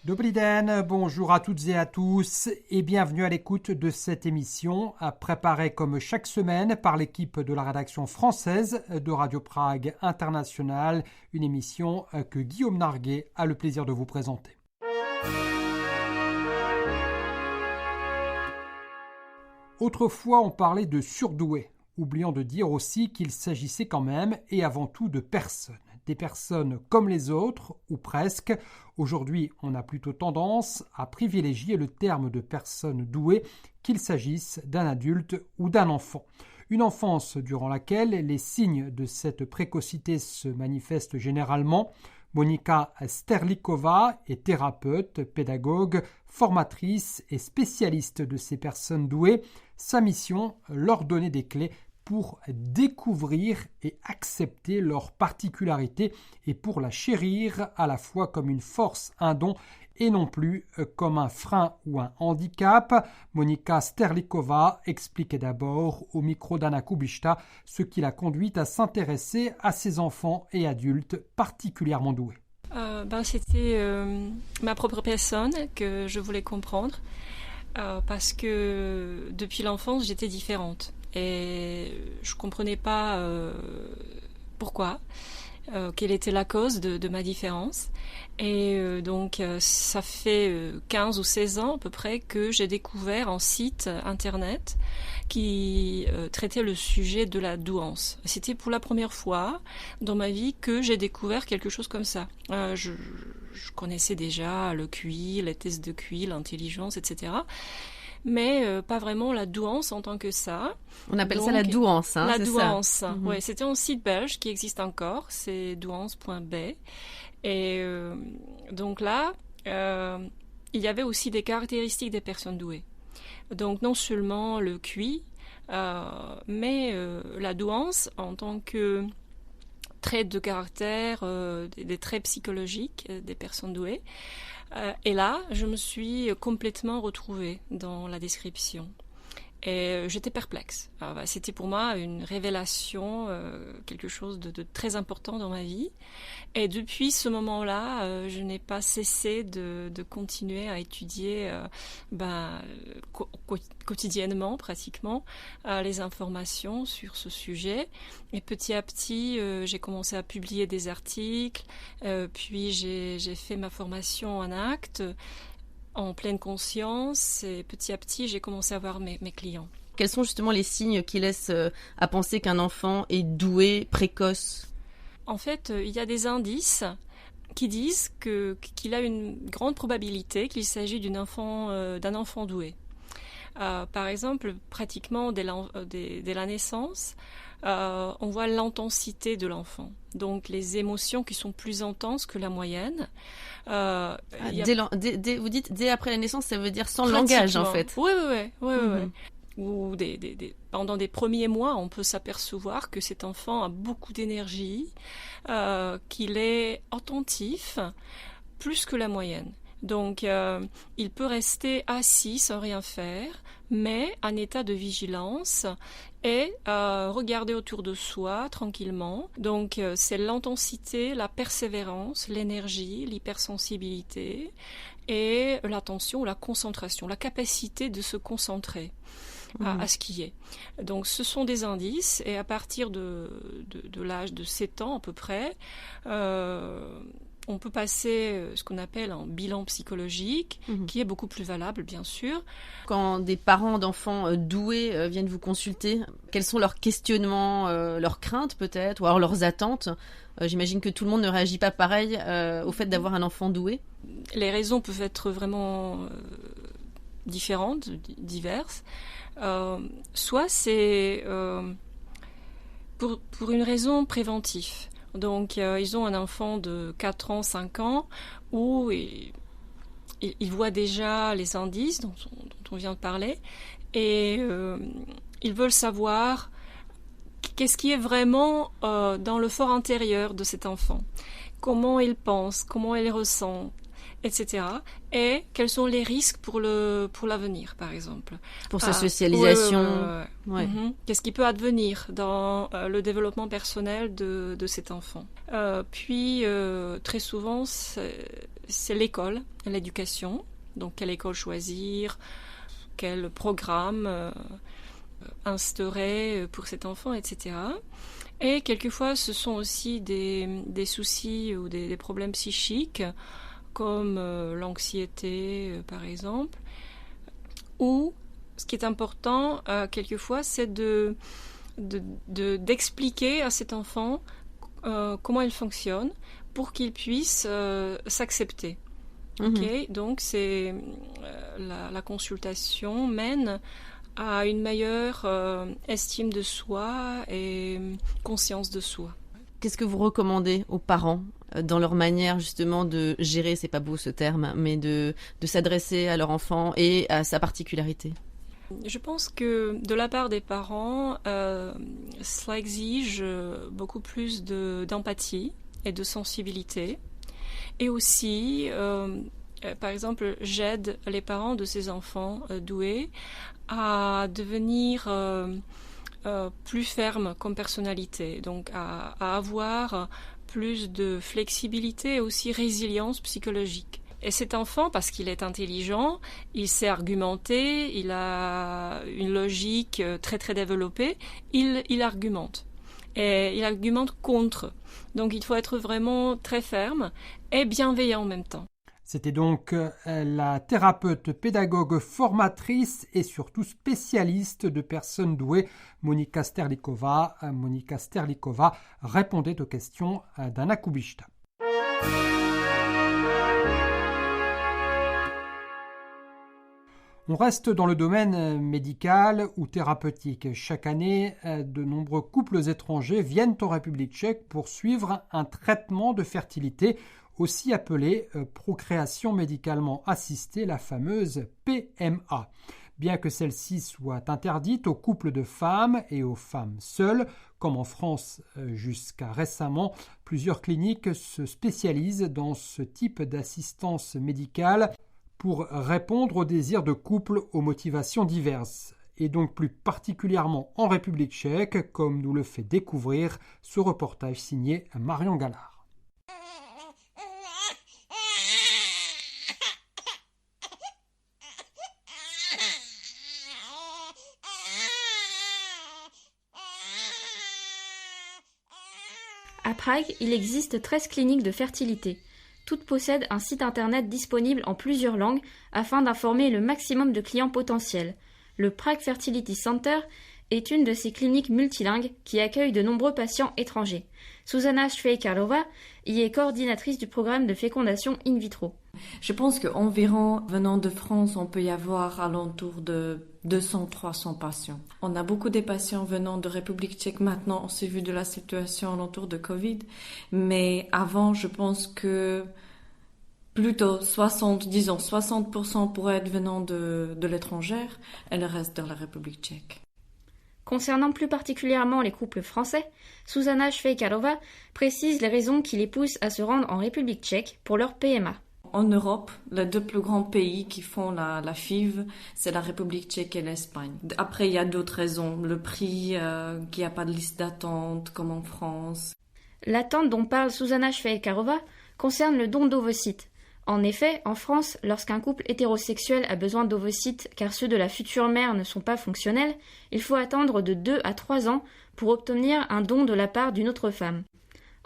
Dobrý den, bonjour à toutes et à tous et bienvenue à l'écoute de cette émission préparée comme chaque semaine par l'équipe de la rédaction française de Radio Prague International, une émission que Guillaume Narguet a le plaisir de vous présenter. Autrefois, on parlait de surdoués, oubliant de dire aussi qu'il s'agissait quand même et avant tout de personnes. Des personnes comme les autres, ou presque. Aujourd'hui, on a plutôt tendance à privilégier le terme de personne douée, qu'il s'agisse d'un adulte ou d'un enfant. Une enfance durant laquelle les signes de cette précocité se manifestent généralement. Monika Sterlikova est thérapeute, pédagogue, formatrice et spécialiste de ces personnes douées. Sa mission, leur donner des clés pour découvrir et accepter leurs particularités et pour la chérir à la fois comme une force, un don et non plus comme un frein ou un handicap. Monika Sterlikova expliquait d'abord au micro d'Anna Kubishta ce qui l'a conduite à s'intéresser à ces enfants et adultes particulièrement doués. C'était ma propre personne que je voulais comprendre parce que depuis l'enfance j'étais différente. Et je ne comprenais pas pourquoi, quelle était la cause de ma différence. Et donc, ça fait 15 ou 16 ans à peu près que j'ai découvert un site internet qui traitait le sujet de la douance. C'était pour la première fois dans ma vie que j'ai découvert quelque chose comme ça. Je connaissais déjà le QI, les tests de QI, l'intelligence, etc., mais pas vraiment la douance en tant que ça. On appelle ça la douance, hein, la c'est douance, ça. Ouais, c'était un site belge qui existe encore, c'est douance.be. Et donc là, il y avait aussi des caractéristiques des personnes douées. Donc non seulement le QI, mais la douance en tant que traits de caractère, des traits psychologiques des personnes douées. Et là, je me suis complètement retrouvée dans la description. Et j'étais perplexe. C'était pour moi une révélation, quelque chose de très important dans ma vie. Et depuis ce moment-là, je n'ai pas cessé de continuer à étudier quotidiennement, pratiquement, les informations sur ce sujet. Et petit à petit, j'ai commencé à publier des articles, puis j'ai fait ma formation en acte, en pleine conscience, et petit à petit, j'ai commencé à voir mes clients. Quels sont justement les signes qui laissent à penser qu'un enfant est doué, précoce ? En fait, il y a des indices qui disent qu'il a une grande probabilité qu'il s'agit d'un enfant doué. Par exemple, pratiquement dès la naissance, on voit l'intensité de l'enfant. Donc les émotions qui sont plus intenses que la moyenne. Vous dites dès après la naissance, ça veut dire sans langage en fait. Oui. Ou pendant des premiers mois, on peut s'apercevoir que cet enfant a beaucoup d'énergie, qu'il est attentif, plus que la moyenne. Donc, il peut rester assis sans rien faire, mais en état de vigilance et regarder autour de soi tranquillement. Donc, c'est l'intensité, la persévérance, l'énergie, l'hypersensibilité et l'attention, la concentration, la capacité de se concentrer à ce qui est. Donc, ce sont des indices et à partir de l'âge de 7 ans à peu près, on peut passer ce qu'on appelle un bilan psychologique, qui est beaucoup plus valable, bien sûr. Quand des parents d'enfants doués viennent vous consulter, quels sont leurs questionnements, leurs craintes peut-être, ou alors leurs attentes ? J'imagine que tout le monde ne réagit pas pareil au fait d'avoir un enfant doué. Les raisons peuvent être vraiment différentes, diverses. Soit c'est pour une raison préventive. Donc, ils ont un enfant de 4 ans, 5 ans, où ils voient déjà les indices dont on vient de parler, et ils veulent savoir qu'est-ce qui est vraiment dans le fort intérieur de cet enfant, comment il pense, comment il ressent, etc. Et quels sont les risques pour l'avenir, par exemple. Pour sa socialisation. Ouais. Qu'est-ce qui peut advenir dans le développement personnel de cet enfant. Puis, très souvent, c'est l'école, l'éducation. Donc, quelle école choisir, quel programme instaurer pour cet enfant, etc. Et quelquefois, ce sont aussi des soucis ou des problèmes psychiques, comme l'anxiété, par exemple. Ou, ce qui est important, quelquefois, c'est d'expliquer à cet enfant comment il fonctionne pour qu'il puisse s'accepter. Okay, donc la consultation mène à une meilleure estime de soi et conscience de soi. Qu'est-ce que vous recommandez aux parents dans leur manière justement de gérer, c'est pas beau ce terme, mais de s'adresser à leur enfant et à sa particularité? Je pense que de la part des parents, cela exige beaucoup plus d'empathie et de sensibilité. Et aussi, par exemple, j'aide les parents de ces enfants doués à devenir plus fermes comme personnalité, donc à avoir plus de flexibilité et aussi résilience psychologique. Et cet enfant, parce qu'il est intelligent, il sait argumenter, il a une logique très très développée, il argumente. Et il argumente contre. Donc il faut être vraiment très ferme et bienveillant en même temps. C'était donc la thérapeute, pédagogue, formatrice et surtout spécialiste de personnes douées, Monika Sterlikova. Monika Sterlikova répondait aux questions d'Anna Kubishta. On reste dans le domaine médical ou thérapeutique. Chaque année, de nombreux couples étrangers viennent en République tchèque pour suivre un traitement de fertilité, aussi appelé procréation médicalement assistée, la fameuse PMA. Bien que celle-ci soit interdite aux couples de femmes et aux femmes seules, comme en France jusqu'à récemment, plusieurs cliniques se spécialisent dans ce type d'assistance médicale pour répondre aux désirs de couple aux motivations diverses, et donc plus particulièrement en République tchèque, comme nous le fait découvrir ce reportage signé Marion Gallard. À Prague, il existe 13 cliniques de fertilité. Toutes possèdent un site internet disponible en plusieurs langues afin d'informer le maximum de clients potentiels. Le Prague Fertility Center est une de ces cliniques multilingues qui accueille de nombreux patients étrangers. Zuzana Švejkarová y est coordinatrice du programme de fécondation in vitro. Je pense qu'environ, venant de France, on peut y avoir alentour de 200-300 patients. On a beaucoup de patients venant de République tchèque maintenant, on s'est vu de la situation alentour de Covid, mais avant, je pense que plutôt 60% pourraient être venant de l'étranger et le reste de la République tchèque. Concernant plus particulièrement les couples français, Zuzana Švejkarová précise les raisons qui les poussent à se rendre en République tchèque pour leur PMA. En Europe, les deux plus grands pays qui font la FIV, c'est la République tchèque et l'Espagne. Après, il y a d'autres raisons. Le prix, qu'il n'y a pas de liste d'attente comme en France. L'attente dont parle Zuzana Švejkarová concerne le don d'ovocytes. En effet, en France, lorsqu'un couple hétérosexuel a besoin d'ovocytes car ceux de la future mère ne sont pas fonctionnels, il faut attendre de 2 à 3 ans pour obtenir un don de la part d'une autre femme.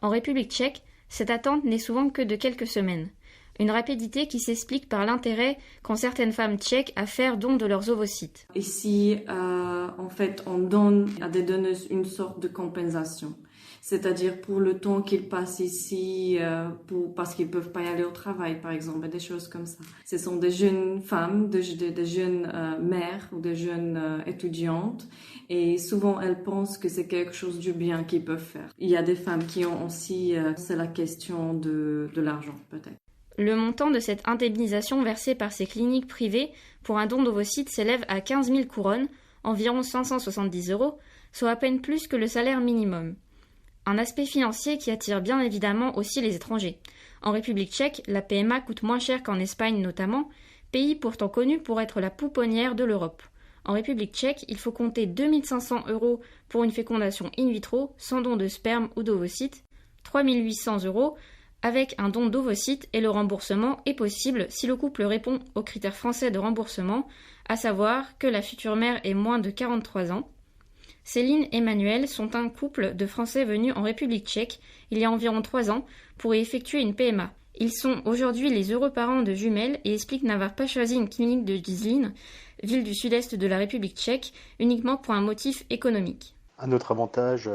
En République tchèque, cette attente n'est souvent que de quelques semaines. Une rapidité qui s'explique par l'intérêt qu'ont certaines femmes tchèques à faire don de leurs ovocytes. Ici, en fait, on donne à des donneuses une sorte de compensation. C'est-à-dire pour le temps qu'ils passent ici, parce qu'ils ne peuvent pas y aller au travail, par exemple, et des choses comme ça. Ce sont des jeunes femmes, des jeunes mères ou des jeunes étudiantes, et souvent elles pensent que c'est quelque chose du bien qu'ils peuvent faire. Il y a des femmes qui ont aussi, c'est la question de l'argent peut-être. Le montant de cette indemnisation versée par ces cliniques privées pour un don d'ovocytes s'élève à 15 000 couronnes, environ 570 €, soit à peine plus que le salaire minimum. Un aspect financier qui attire bien évidemment aussi les étrangers. En République tchèque, la PMA coûte moins cher qu'en Espagne notamment, pays pourtant connu pour être la pouponnière de l'Europe. En République tchèque, il faut compter 2 500 € pour une fécondation in vitro, sans don de sperme ou d'ovocytes, 3 800 € avec un don d'ovocytes et le remboursement est possible si le couple répond aux critères français de remboursement, à savoir que la future mère ait moins de 43 ans. Céline et Manuel sont un couple de Français venus en République tchèque il y a environ 3 ans pour y effectuer une PMA. Ils sont aujourd'hui les heureux parents de jumelles et expliquent n'avoir pas choisi une clinique de Zlín, ville du sud-est de la République tchèque, uniquement pour un motif économique. Un autre avantage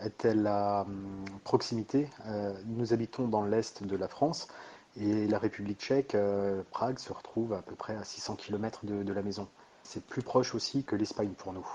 était la proximité. Nous habitons dans l'est de la France et la République tchèque, Prague, se retrouve à peu près à 600 km de la maison. C'est plus proche aussi que l'Espagne pour nous.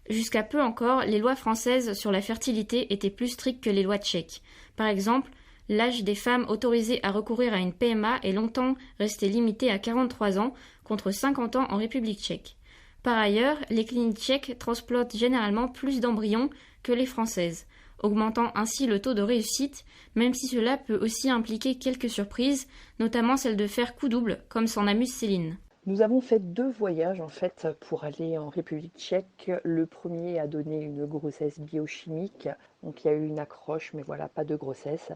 Jusqu'à peu encore, les lois françaises sur la fertilité étaient plus strictes que les lois tchèques. Par exemple, l'âge des femmes autorisées à recourir à une PMA est longtemps resté limité à 43 ans contre 50 ans en République tchèque. Par ailleurs, les cliniques tchèques transplantent généralement plus d'embryons que les françaises, augmentant ainsi le taux de réussite, même si cela peut aussi impliquer quelques surprises, notamment celle de faire coup double, comme s'en amuse Céline. Nous avons fait 2 voyages en fait pour aller en République tchèque. Le premier a donné une grossesse biochimique, donc il y a eu une accroche, mais voilà, pas de grossesse.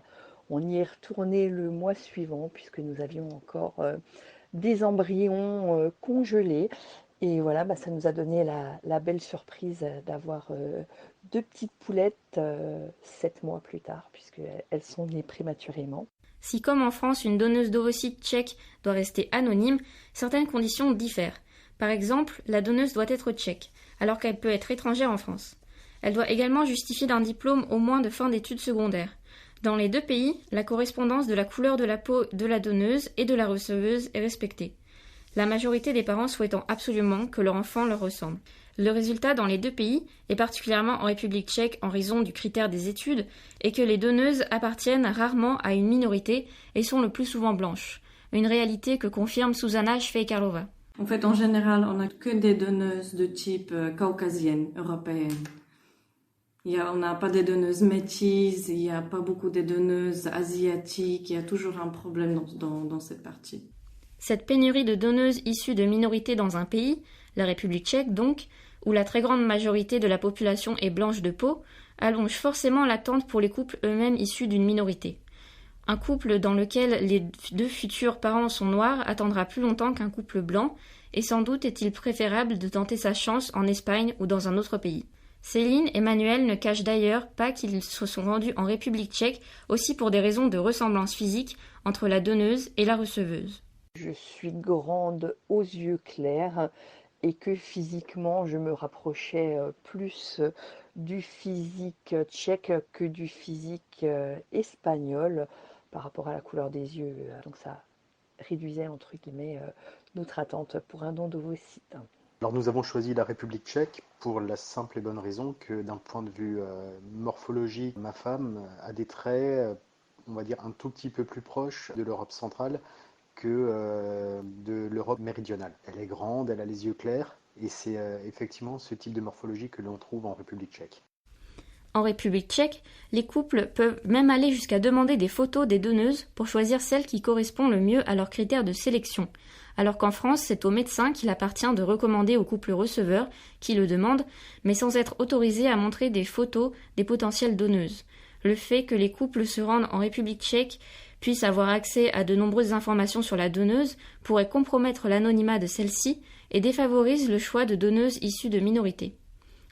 On y est retourné le mois suivant puisque nous avions encore des embryons congelés. Et voilà, ça nous a donné la belle surprise d'avoir 2 petites poulettes 7 mois plus tard, puisqu'elles sont nées prématurément. Si, comme en France, une donneuse d'ovocytes tchèque doit rester anonyme, certaines conditions diffèrent. Par exemple, la donneuse doit être tchèque, alors qu'elle peut être étrangère en France. Elle doit également justifier d'un diplôme au moins de fin d'études secondaires. Dans les 2 pays, la correspondance de la couleur de la peau de la donneuse et de la receveuse est respectée. La majorité des parents souhaitant absolument que leur enfant leur ressemble. Le résultat dans les 2 pays, et particulièrement en République tchèque en raison du critère des études, est que les donneuses appartiennent rarement à une minorité et sont le plus souvent blanches. Une réalité que confirme Zuzana Švejkarová. En fait, en général, on n'a que des donneuses de type caucasienne, européenne. On n'a pas des donneuses métisses, il n'y a pas beaucoup de donneuses asiatiques, il y a toujours un problème dans cette partie. Cette pénurie de donneuses issues de minorités dans un pays, la République tchèque donc, où la très grande majorité de la population est blanche de peau, allonge forcément l'attente pour les couples eux-mêmes issus d'une minorité. Un couple dans lequel les 2 futurs parents sont noirs attendra plus longtemps qu'un couple blanc, et sans doute est-il préférable de tenter sa chance en Espagne ou dans un autre pays. Céline et Manuel ne cachent d'ailleurs pas qu'ils se sont rendus en République tchèque aussi pour des raisons de ressemblance physique entre la donneuse et la receveuse. Je suis grande aux yeux clairs et que physiquement je me rapprochais plus du physique tchèque que du physique espagnol par rapport à la couleur des yeux. Donc ça réduisait entre guillemets notre attente pour un don d'ovocytes. Alors nous avons choisi la République tchèque pour la simple et bonne raison que d'un point de vue morphologique, ma femme a des traits, on va dire, un tout petit peu plus proches de l'Europe centrale que de l'Europe méridionale. Elle est grande, elle a les yeux clairs, et c'est effectivement ce type de morphologie que l'on trouve en République tchèque. En République tchèque, les couples peuvent même aller jusqu'à demander des photos des donneuses pour choisir celle qui correspond le mieux à leurs critères de sélection, alors qu'en France, c'est au médecin qu'il appartient de recommander au couple receveur qui le demande, mais sans être autorisé à montrer des photos des potentielles donneuses. Le fait que les couples se rendent en République tchèque puissent avoir accès à de nombreuses informations sur la donneuse pourrait compromettre l'anonymat de celle-ci et défavorise le choix de donneuses issues de minorités.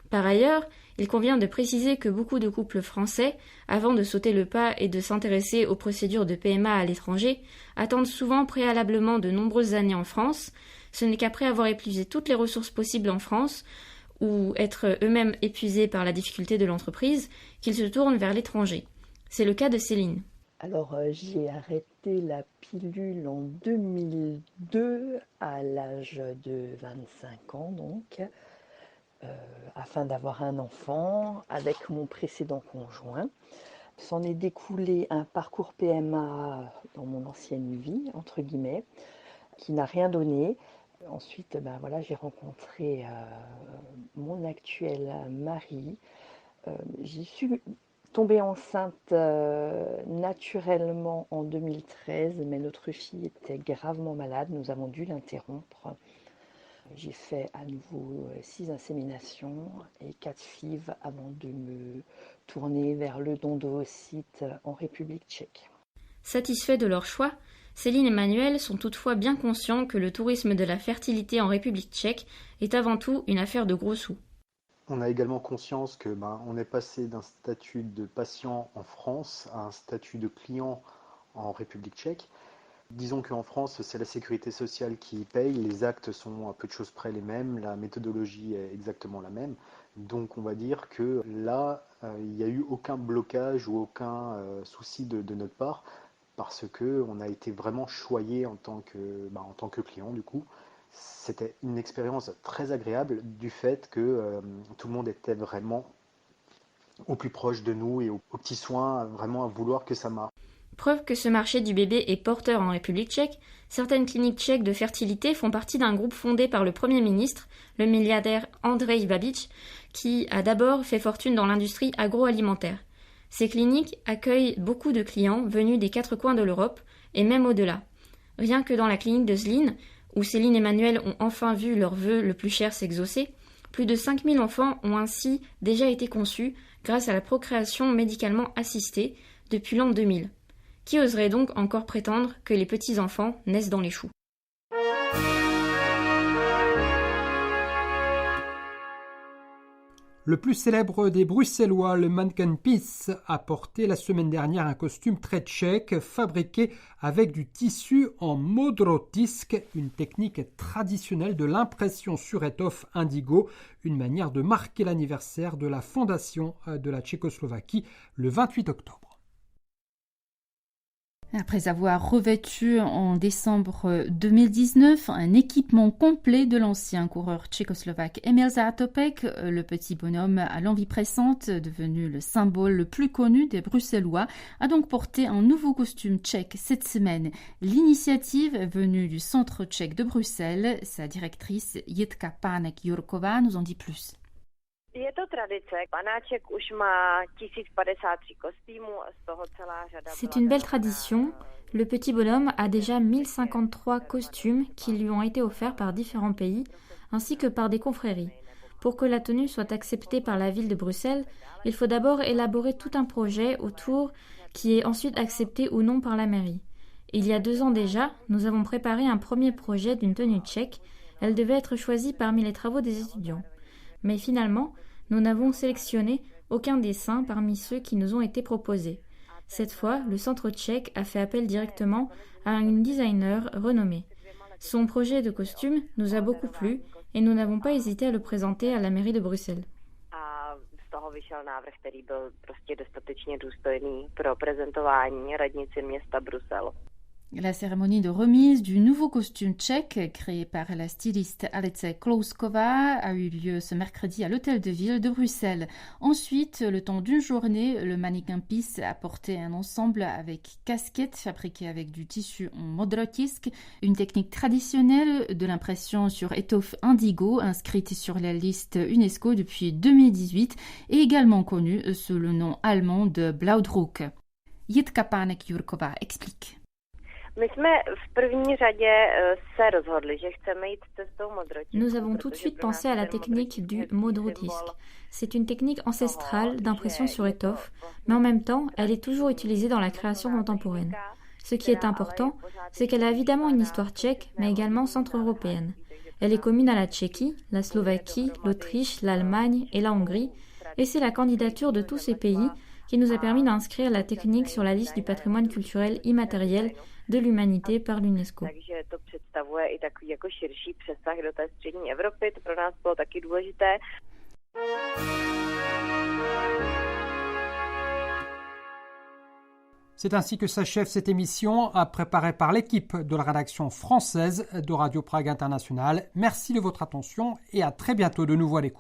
Par ailleurs, il convient de préciser que beaucoup de couples français, avant de sauter le pas et de s'intéresser aux procédures de PMA à l'étranger, attendent souvent préalablement de nombreuses années en France. Ce n'est qu'après avoir épuisé toutes les ressources possibles en France, ou être eux-mêmes épuisés par la difficulté de l'entreprise, qu'ils se tournent vers l'étranger. C'est le cas de Céline. Alors j'ai arrêté la pilule en 2002 à l'âge de 25 ans donc, afin d'avoir un enfant avec mon précédent conjoint. S'en est découlé un parcours PMA dans mon ancienne vie, entre guillemets, qui n'a rien donné. Ensuite, j'ai rencontré mon actuel mari. J'y suis tombée enceinte naturellement en 2013, mais notre fille était gravement malade. Nous avons dû l'interrompre. J'ai fait à nouveau 6 inséminations et 4 FIV avant de me tourner vers le don d'ovocytes en République tchèque. Satisfaits de leur choix, Céline et Manuel sont toutefois bien conscients que le tourisme de la fertilité en République tchèque est avant tout une affaire de gros sous. On a également conscience que on est passé d'un statut de patient en France à un statut de client en République tchèque. Disons qu'en France, c'est la sécurité sociale qui paye, les actes sont à peu de choses près les mêmes, la méthodologie est exactement la même. Donc on va dire que là, il n'y a eu aucun blocage ou aucun souci de notre part, parce qu'on a été vraiment choyé en tant que client du coup. C'était une expérience très agréable du fait que tout le monde était vraiment au plus proche de nous et aux petits soins, vraiment à vouloir que ça marche. Preuve que ce marché du bébé est porteur en République tchèque, certaines cliniques tchèques de fertilité font partie d'un groupe fondé par le Premier ministre, le milliardaire Andrej Babiš, qui a d'abord fait fortune dans l'industrie agroalimentaire. Ces cliniques accueillent beaucoup de clients venus des 4 coins de l'Europe et même au-delà. Rien que dans la clinique de Zlín, où Céline et Manuel ont enfin vu leur vœu le plus cher s'exaucer, plus de 5000 enfants ont ainsi déjà été conçus grâce à la procréation médicalement assistée depuis l'an 2000. Qui oserait donc encore prétendre que les petits-enfants naissent dans les choux ? Le plus célèbre des Bruxellois, le Mannequin Peace, a porté la semaine dernière un costume très tchèque fabriqué avec du tissu en modrotisk, une technique traditionnelle de l'impression sur étoffe indigo, une manière de marquer l'anniversaire de la fondation de la Tchécoslovaquie le 28 octobre. Après avoir revêtu en décembre 2019 un équipement complet de l'ancien coureur tchécoslovaque Emil Zátopek, le petit bonhomme à l'envie pressante, devenu le symbole le plus connu des Bruxellois, a donc porté un nouveau costume tchèque cette semaine. L'initiative est venue du Centre tchèque de Bruxelles. Sa directrice Jitka Pánek-Jurková nous en dit plus. C'est une belle tradition. Le petit bonhomme a déjà 1053 costumes qui lui ont été offerts par différents pays, ainsi que par des confréries. Pour que la tenue soit acceptée par la ville de Bruxelles, il faut d'abord élaborer tout un projet autour qui est ensuite accepté ou non par la mairie. Il y a 2 ans déjà, nous avons préparé un premier projet d'une tenue tchèque. Elle devait être choisie parmi les travaux des étudiants. Mais finalement, nous n'avons sélectionné aucun dessin parmi ceux qui nous ont été proposés. Cette fois, le centre tchèque a fait appel directement à une designer renommée. Son projet de costume nous a beaucoup plu et nous n'avons pas hésité à le présenter à la mairie de Bruxelles. La cérémonie de remise du nouveau costume tchèque, créé par la styliste Alice Klouskova, a eu lieu ce mercredi à l'hôtel de ville de Bruxelles. Ensuite, le temps d'une journée, le Mannequin Peace a porté un ensemble avec casquette fabriquée avec du tissu en modrotisk, une technique traditionnelle de l'impression sur étoffe indigo, inscrite sur la liste UNESCO depuis 2018 et également connue sous le nom allemand de Blauwdruck. Jitka Pánek-Jurková explique. Nous avons tout de suite pensé à la technique du modrotisk. C'est une technique ancestrale d'impression sur étoffe, mais en même temps, elle est toujours utilisée dans la création contemporaine. Ce qui est important, c'est qu'elle a évidemment une histoire tchèque, mais également centre-européenne. Elle est commune à la Tchéquie, la Slovaquie, l'Autriche, l'Allemagne et la Hongrie, et c'est la candidature de tous ces pays qui nous a permis d'inscrire la technique sur la liste du patrimoine culturel immatériel de l'humanité par l'UNESCO. C'est ainsi que s'achève cette émission, préparée par l'équipe de la rédaction française de Radio Prague International. Merci de votre attention et à très bientôt de nouveau à l'écoute.